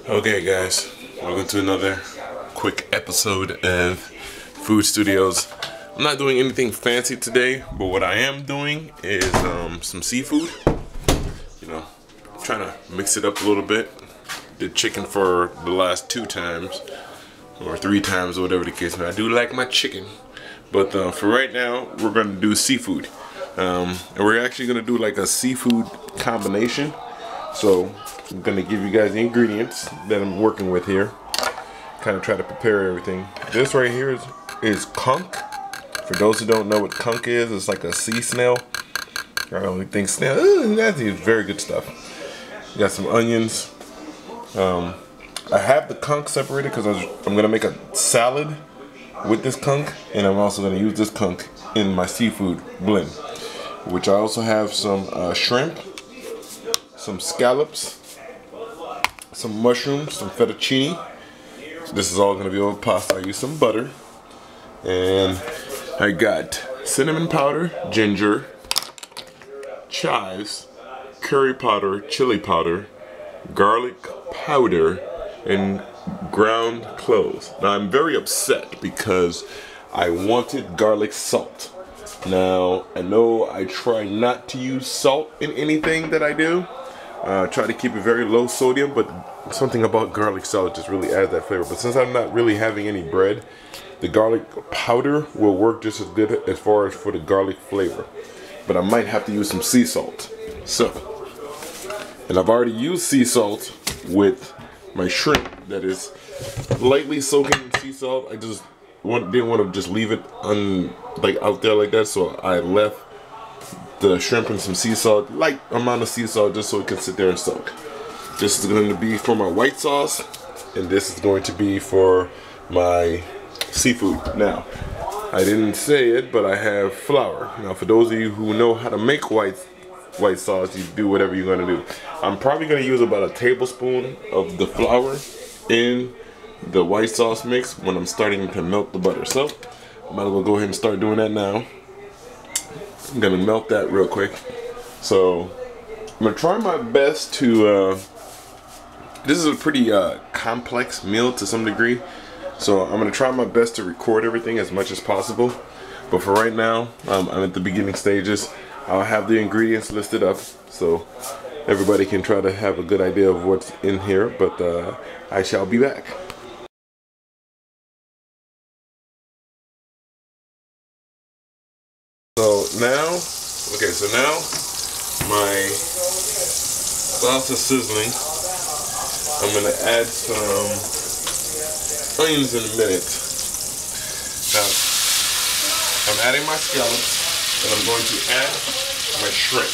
Okay guys, welcome to another quick episode of Food Studios. I'm not doing anything fancy today, but what I am doing is some seafood. You know, trying to mix it up a little bit. Did chicken for the last 2 times, or 3 times, or whatever the case may be. I do like my chicken, but for right now, we're gonna do seafood. And we're actually gonna do like a seafood combination. So I'm gonna give you guys the ingredients that I'm working with here. Kind of try to prepare everything. This right here is conch. For those who don't know what conch is, it's like a sea snail. I only think snail. That's very good stuff. You got some onions. I have the conch separated because I'm gonna make a salad with this conch, and I'm also gonna use this conch in my seafood blend. Which I also have some shrimp, some scallops, some mushrooms, some fettuccine. This is all gonna be over pasta. I use some butter, and I got cinnamon powder, ginger, chives, curry powder, chili powder, garlic powder, and ground cloves. Now I'm very upset because I wanted garlic salt. Now I know I try not to use salt in anything that I do. Try to keep it very low sodium, but something about garlic salt just really adds that flavor. But since I'm not really having any bread, the garlic powder will work just as good as far as for the garlic flavor. But I might have to use some sea salt. So, and I've already used sea salt with my shrimp that is lightly soaking in sea salt. I just didn't want to just leave it out there like that, so I left the shrimp and some sea salt, light amount of sea salt, just so it can sit there and soak. This is going to be for my white sauce, and this is going to be for my seafood. Now, I didn't say it, but I have flour. Now, for those of you who know how to make white sauce, you do whatever you're going to do. I'm probably going to use about a tablespoon of the flour in the white sauce mix when I'm starting to melt the butter. So, I might as well go ahead and start doing that now. I'm gonna melt that real quick. So I'm gonna try my best to this is a pretty complex meal to some degree, so I'm gonna try my best to record everything as much as possible. But for right now, I'm at the beginning stages. I'll have the ingredients listed up so everybody can try to have a good idea of what's in here, but I shall be back. So now my sauce is sizzling. I'm gonna add some onions in a minute. Now, I'm adding my scallops, and I'm going to add my shrimp.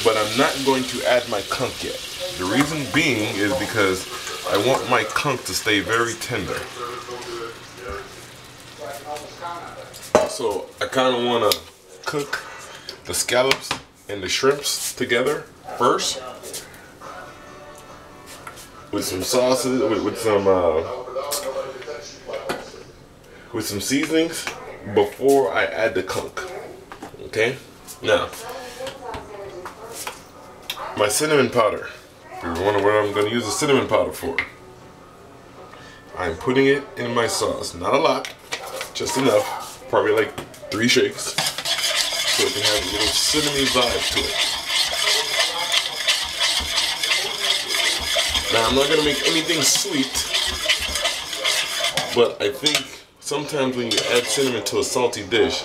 But I'm not going to add my conch yet. The reason being is because I want my conch to stay very tender. So I kind of want to cook the scallops and the shrimps together first with some sauces, with some seasonings before I add the conch. Okay. Now, my cinnamon powder. If you're wondering what I'm going to use the cinnamon powder for, I'm putting it in my sauce. Not a lot, just enough. Probably like 3 shakes. So it can have a little cinnamony vibe to it. Now I'm not going to make anything sweet, but I think sometimes when you add cinnamon to a salty dish,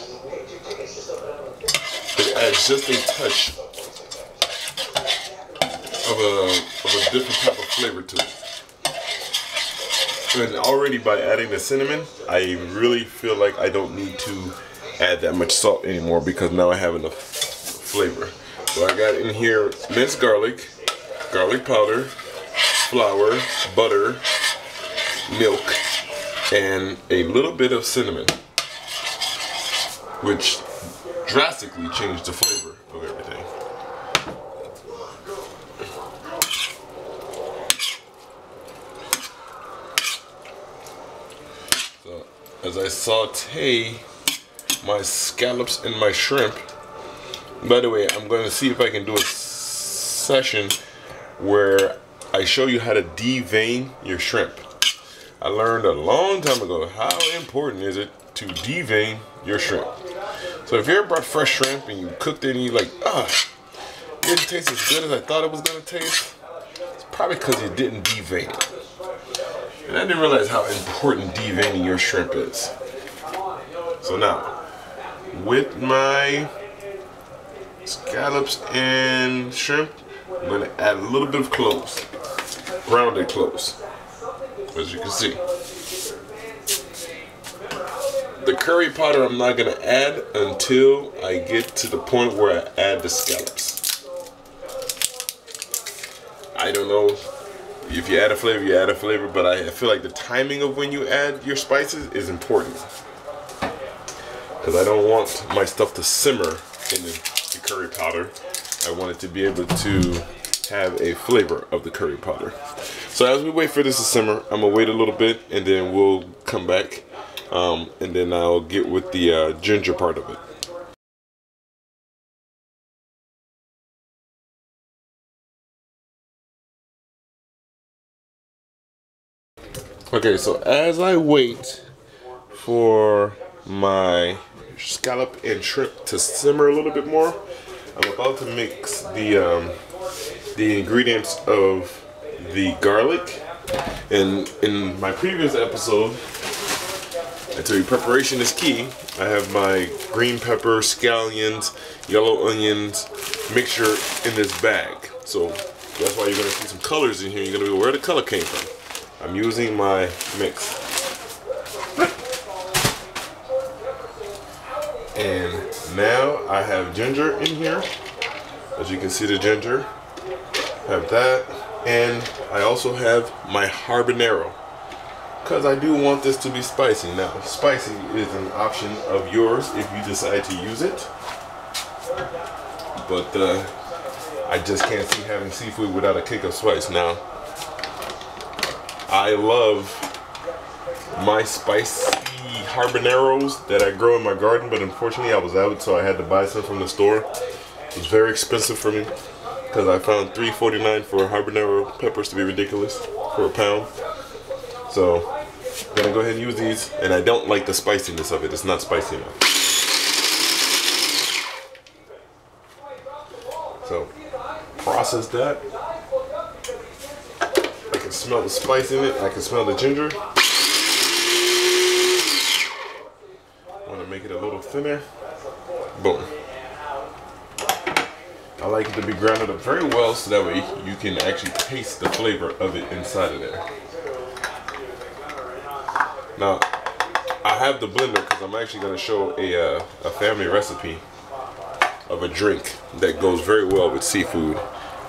it adds just a touch of a different type of flavor to it. And already by adding the cinnamon, I really feel like I don't need to add that much salt anymore because now I have enough flavor. So I got in here minced garlic, garlic powder, flour, butter, milk, and a little bit of cinnamon, which drastically changed the flavor of everything. So as I saute my scallops and my shrimp, by the way, I'm going to see if I can do a session where I show you how to devein your shrimp. I learned a long time ago how important is it to devein your shrimp. So if you ever brought fresh shrimp and you cooked it and you're like, it didn't taste as good as I thought it was going to taste, it's probably because you didn't devein it. And I didn't realize how important deveining your shrimp is. So now, with my scallops and shrimp, I'm going to add a little bit of cloves, grounded cloves, as you can see. The curry powder I'm not going to add until I get to the point where I add the scallops. I don't know if you add a flavor, but I feel like the timing of when you add your spices is important. Because I don't want my stuff to simmer in the curry powder. I want it to be able to have a flavor of the curry powder. So as we wait for this to simmer, I'm going to wait a little bit and then we'll come back. And then I'll get with the ginger part of it. Okay, so as I wait for my scallop and shrimp to simmer a little bit more, I'm about to mix the ingredients of the garlic. And in my previous episode, I tell you preparation is key. I have my green pepper, scallions, yellow onions mixture in this bag. So that's why you're gonna see some colors in here. You're gonna go, where the color came from. I'm using my mix. And now I have ginger in here. As you can see, the ginger. Have that. And I also have my habanero, because I do want this to be spicy. Now, spicy is an option of yours if you decide to use it. But I just can't see having seafood without a kick of spice. Now, I love my spicy habaneros that I grow in my garden, but unfortunately I was out, so I had to buy some from the store. It was very expensive for me, because I found $3.49 for habanero peppers to be ridiculous for a pound. So I'm gonna go ahead and use these, and I don't like the spiciness of it. It's not spicy enough. So process that. I can smell the spice in it. I can smell the ginger. I want to make it a little thinner. Boom. I like it to be grounded up very well, so that way you can actually taste the flavor of it inside of there. Now, I have the blender because I'm actually going to show a family recipe of a drink that goes very well with seafood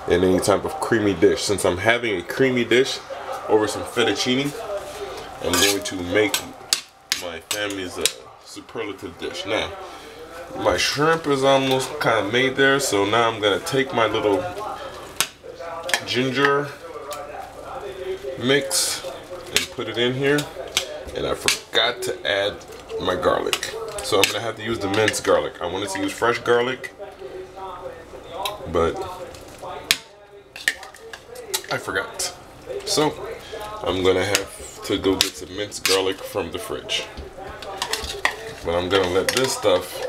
and any type of creamy dish. Since I'm having a creamy dish over some fettuccine, I'm going to make my family's superlative dish. Now, my shrimp is almost kind of made there, so now I'm going to take my little ginger mix and put it in here. And I forgot to add my garlic. So I'm going to have to use the minced garlic. I wanted to use fresh garlic, but I forgot. So I'm going to have to go get some minced garlic from the fridge. But I'm going to let this stuff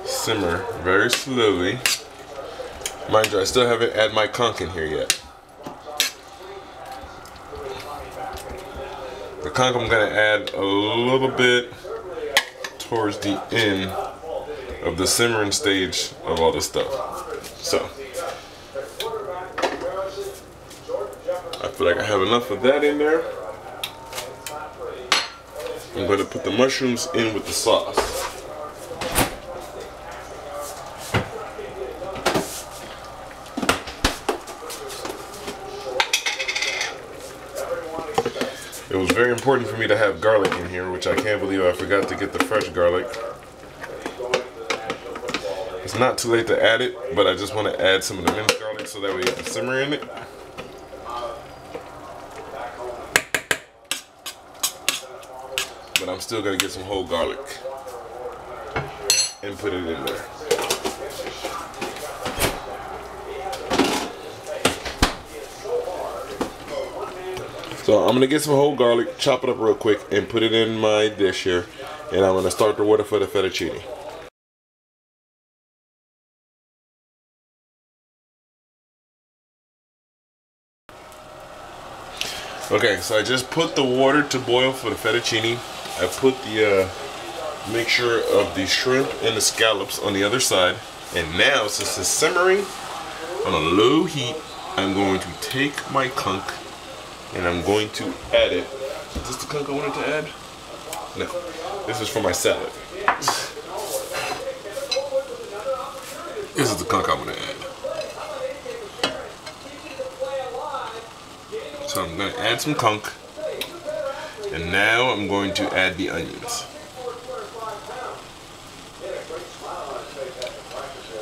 simmer very slowly. Mind you, I still haven't added my conch in here yet. The conch I'm going to add a little bit towards the end of the simmering stage of all this stuff. So I feel like I have enough of that in there. I'm going to put the mushrooms in with the sauce. It was very important for me to have garlic in here, which I can't believe I forgot to get the fresh garlic. It's not too late to add it, but I just want to add some of the minced garlic so that way it can simmer in it. But I'm still going to get some whole garlic and put it in there. So I'm gonna get some whole garlic, chop it up real quick, and put it in my dish here. And I'm gonna start the water for the fettuccine. Okay, so I just put the water to boil for the fettuccine. I put the mixture of the shrimp and the scallops on the other side. And now, since it's simmering on a low heat, I'm going to take my conch and I'm going to add it. Is this the conch I wanted to add? No, this is for my salad. This is the conch I'm going to add. So I'm going to add some conch, and now I'm going to add the onions.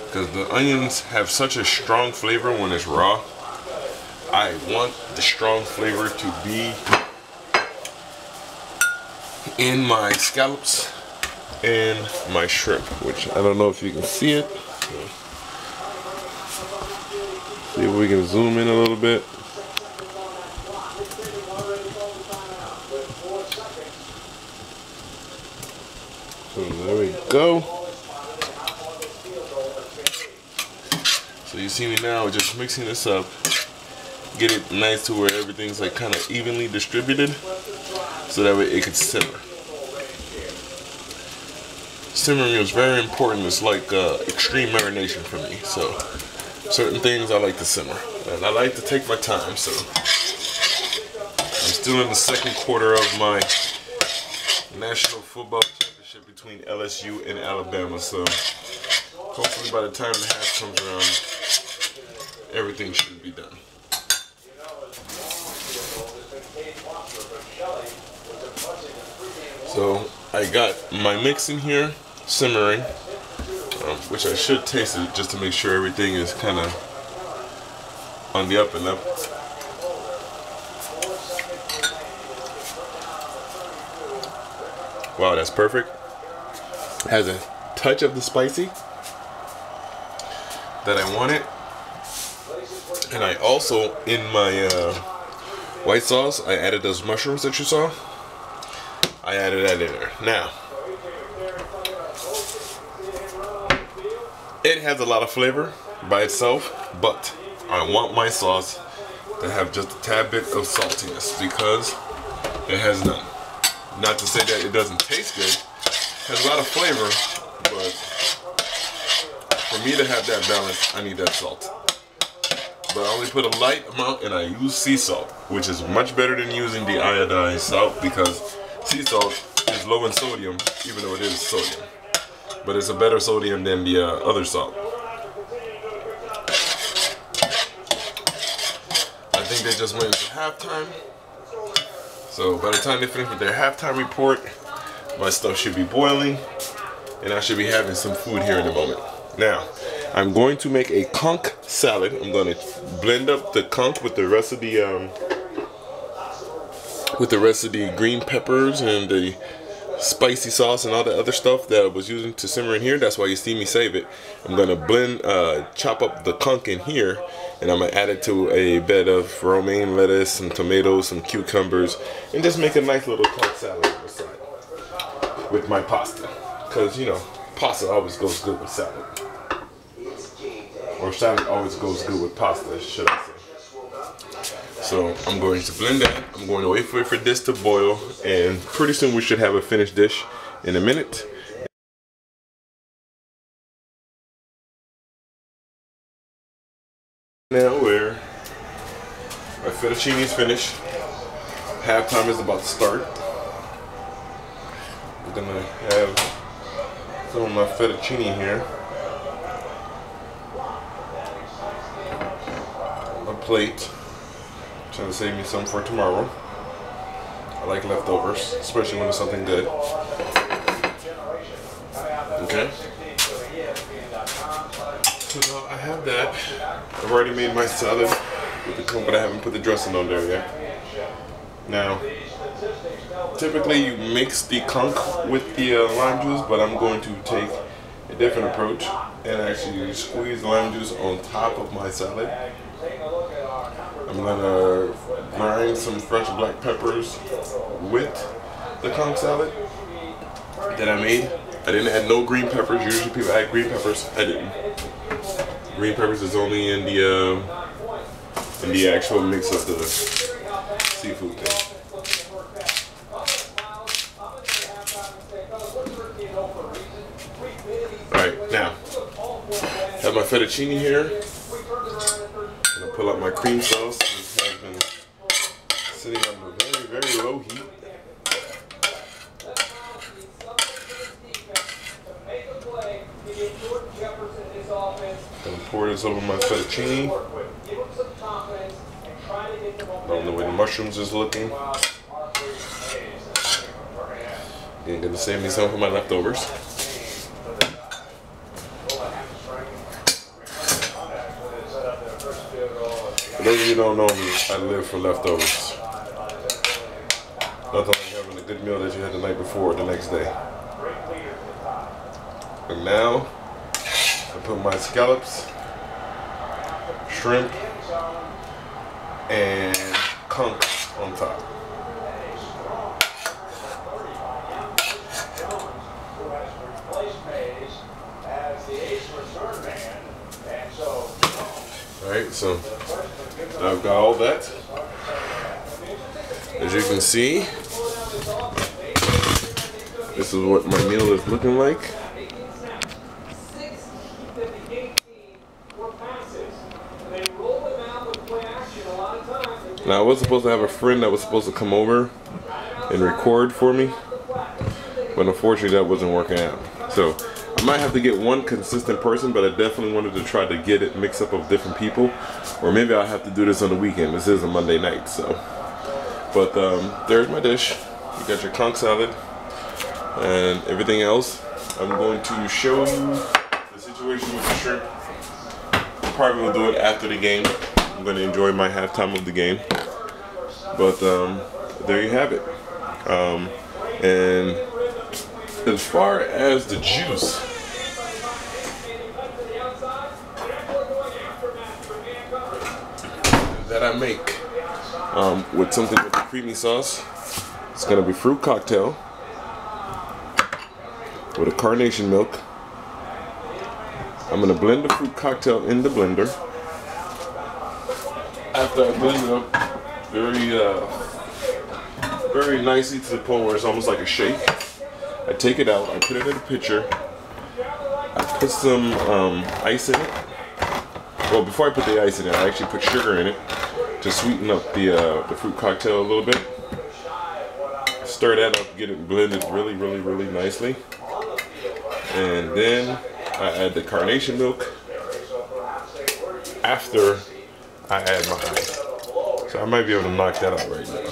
Because the onions have such a strong flavor when it's raw. I want the strong flavor to be in my scallops and my shrimp, which I don't know if you can see it. See if we can zoom in a little bit. So there we go. So you see me now just mixing this up. Get it nice to where everything's like kind of evenly distributed, so that way it could simmer. Simmering is very important. It's like extreme marination for me. So certain things I like to simmer, and I like to take my time. So I'm still in the second quarter of my National Football Championship between LSU and Alabama. So hopefully by the time the half comes around, everything should be done. So I got my mix in here simmering, which I should taste it just to make sure everything is kind of on the up and up. Wow, that's perfect. Has a touch of the spicy that I wanted. And I also, in my white sauce, I added those mushrooms that you saw. I added that in there. Now, it has a lot of flavor by itself, but I want my sauce to have just a tad bit of saltiness because it has none. Not to say that it doesn't taste good. It has a lot of flavor, but for me to have that balance, I need that salt. But I only put a light amount, and I use sea salt, which is much better than using the iodized salt because sea salt is low in sodium, even though it is sodium. But it's a better sodium than the other salt. I think they just went into halftime. So by the time they finish with their halftime report, my stuff should be boiling, and I should be having some food here in a moment. Now, I'm going to make a conch salad. I'm going to blend up the conch with the rest of the green peppers and the spicy sauce and all the other stuff that I was using to simmer in here. That's why you see me save it. I'm going to chop up the conch in here, and I'm going to add it to a bed of romaine lettuce, some tomatoes, some cucumbers, and just make a nice little conch salad on the side with my pasta. Because, you know, pasta always goes good with salad. Or salad always goes good with pasta, should I say. So I'm going to blend that. I'm going to wait for this to boil, and pretty soon we should have a finished dish in a minute. Now where my fettuccine is finished, halftime is about to start. I'm gonna have some of my fettuccine here on my plate. Trying to save me some for tomorrow. I like leftovers, especially when it's something good. Okay. So now I have that. I've already made my salad with the conch, but I haven't put the dressing on there yet. Now, typically you mix the conch with the lime juice, but I'm going to take a different approach and actually squeeze lime juice on top of my salad. I'm gonna grind some fresh black peppers with the conch salad that I made. I didn't add no green peppers. Usually people add green peppers. I didn't. Green peppers is only in the actual mix of the seafood thing. Alright, now have my fettuccine here. I'm gonna pull out my cream sauce. This has been sitting on a very, very low heat. Gonna pour this over my fettuccine. Love the way the mushrooms is looking. And gonna save me some for my leftovers. For those of you who don't know me, I live for leftovers. Nothing like having a good meal that you had the night before or the next day. And now, I put my scallops, shrimp, and conch on top. Alright, so I've got all that. As you can see, this is what my meal is looking like. Now I was supposed to have a friend that was supposed to come over and record for me, but unfortunately that wasn't working out. So I might have to get one consistent person, but I definitely wanted to try to get it mixed up of different people, or maybe I'll have to do this on the weekend. This is a Monday night, so. But there's my dish. You got your conch salad and everything else. I'm going to show you the situation with the shrimp. Probably will do it after the game. I'm going to enjoy my halftime of the game. But there you have it. And as far as the juice, that I make with something with the creamy sauce, it's going to be fruit cocktail with a carnation milk. I'm going to blend the fruit cocktail in the blender. After I blend it up very nicely to the point where it's almost like a shake, I take it out, I put it in a pitcher, I put some ice in it. Well, before I put the ice in it, I actually put sugar in it to sweeten up the fruit cocktail a little bit. Stir that up, get it blended really, really, really nicely. And then I add the carnation milk after I add my ice. So I might be able to knock that out right now.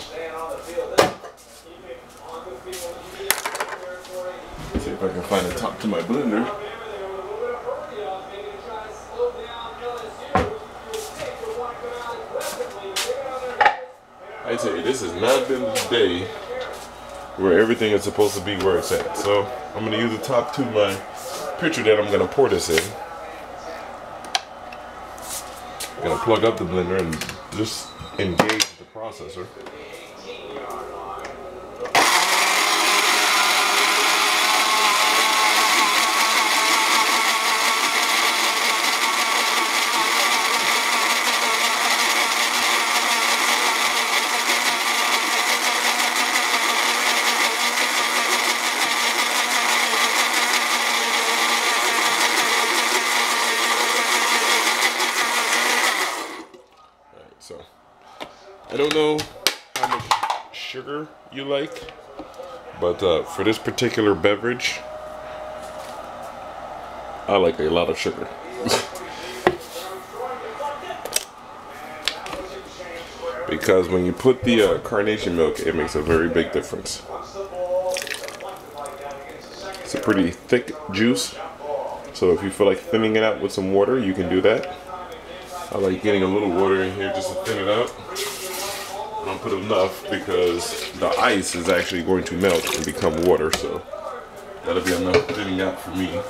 See if I can find the top to my blender. I tell you, this has not been the day where everything is supposed to be where it's at. So I'm going to use the top to my pitcher that I'm going to pour this in. I'm going to plug up the blender and just engage the processor. So, I don't know how much sugar you like, but for this particular beverage, I like a lot of sugar. Because when you put the carnation milk, it makes a very big difference. It's a pretty thick juice, so if you feel like thinning it out with some water, you can do that. I like getting a little water in here just to thin it out. I don't put enough because the ice is actually going to melt and become water, so that'll be enough thinning out for me.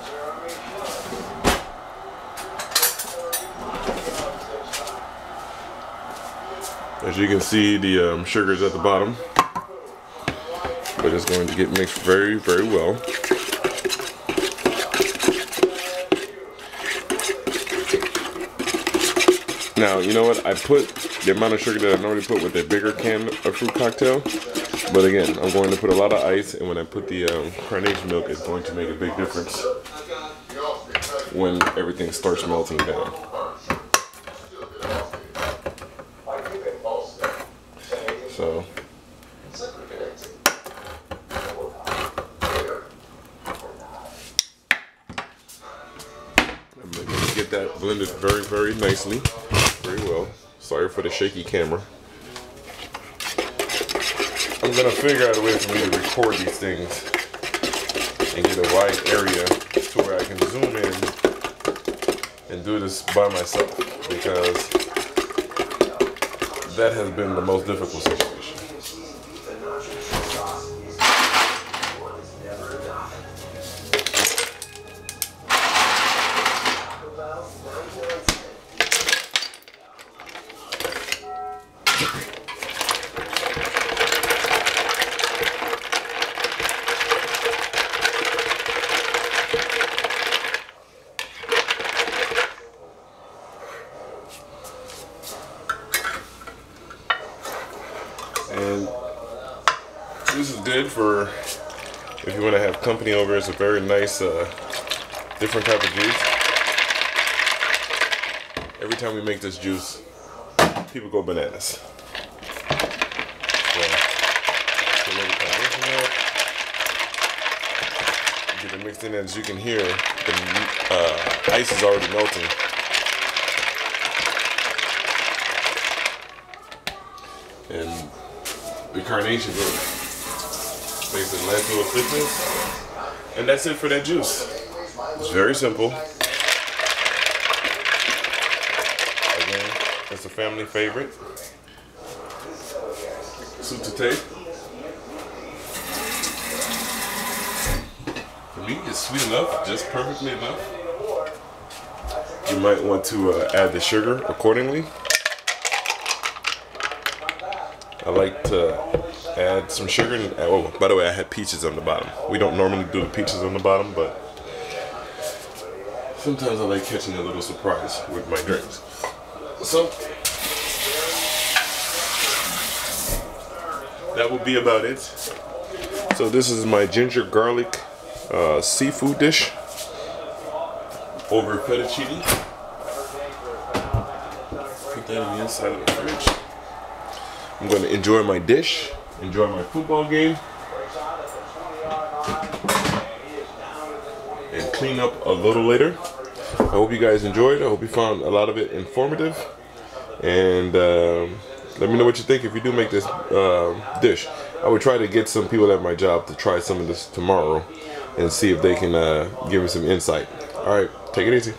As you can see, the sugar's at the bottom, but it's going to get mixed very, very well. Now, you know what? I put the amount of sugar that I normally put with a bigger can of fruit cocktail, but again, I'm going to put a lot of ice, and when I put the carnation milk, it's going to make a big difference when everything starts melting down. So I'm going to get that blended very, very nicely, very well. Sorry for the shaky camera. I'm going to figure out a way for me to record these things and get a wide area to where I can zoom in and do this by myself, because that has been the most difficult situation. And this is good for if you want to have company over. It's a very nice, different type of juice. Every time we make this juice, people go bananas. So, get it mixed in, and as you can hear, the ice is already melting. And the carnation makes it nice little thickness. And that's it for that juice. It's very simple. Again, it's a family favorite. Soup to take. For me, it's sweet enough, just perfectly enough. You might want to add the sugar accordingly. I like to add some sugar. And, oh, by the way, I had peaches on the bottom. We don't normally do the peaches on the bottom, but sometimes I like catching a little surprise with my drinks. So that will be about it. So this is my ginger garlic seafood dish over fettuccine. Put that on the inside of the fridge. I'm going to enjoy my dish, enjoy my football game, and clean up a little later. I hope you guys enjoyed. I hope you found a lot of it informative. And let me know what you think if you do make this dish. I would try to get some people at my job to try some of this tomorrow and see if they can give me some insight. All right, take it easy.